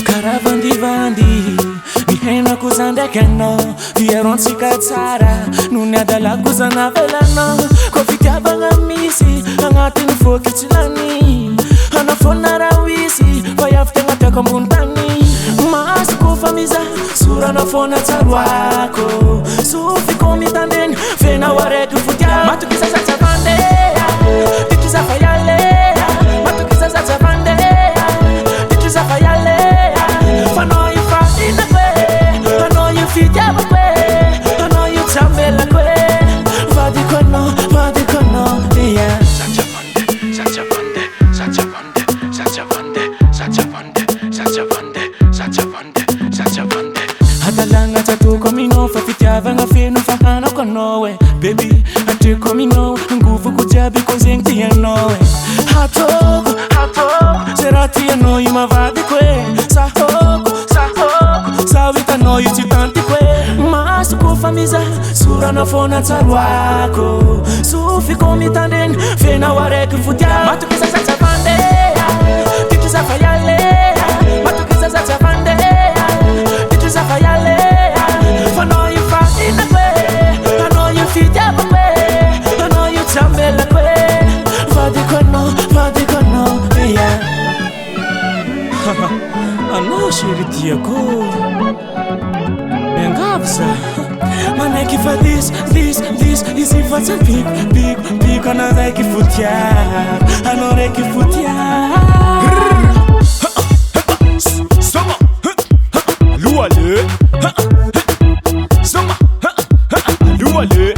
Karavandivandy mihena kuzandekeno vierontsika tsara nony adala kozana velana ko fitiavagna misy agnatiny fokitsilany anafona raha hoisy fa avy tegna tiako ambony tany masoko fa miza sorana fona tsaroako sofiko mitandeny fenao araiky fotia matokiza satsavandeha tikiza fa yaleha matokiza satsavandeha tikiza fa yaleha I know you fighting the way, I know you feel the way, I know you tell me like way. Vadi kono, yeah. Sacha vande. Hadalanga tatu komino, fa fitiavanga feno fa hana kono baby, ante komino, nguvu kujabi kozenti ya noe. Hatoko, serati ya no you mavadi kwe. Sawita no you chitanti kwe. Masuko famiza, sura na fona tsaruako. Sufi komitanden, fena wareki futia. Matukiza satsavandea, tikiza fayalea. Matukiza satsavandea, tikiza fayalea. For know you fighting the way, I know you feel the way, I know you tell me the way. Vadi kono, yeah. I know she go. Engavza, man, I give for this is if what's a big, and I like it for ya. I know I like it for ya. Summer, Luale, Summer, Luale.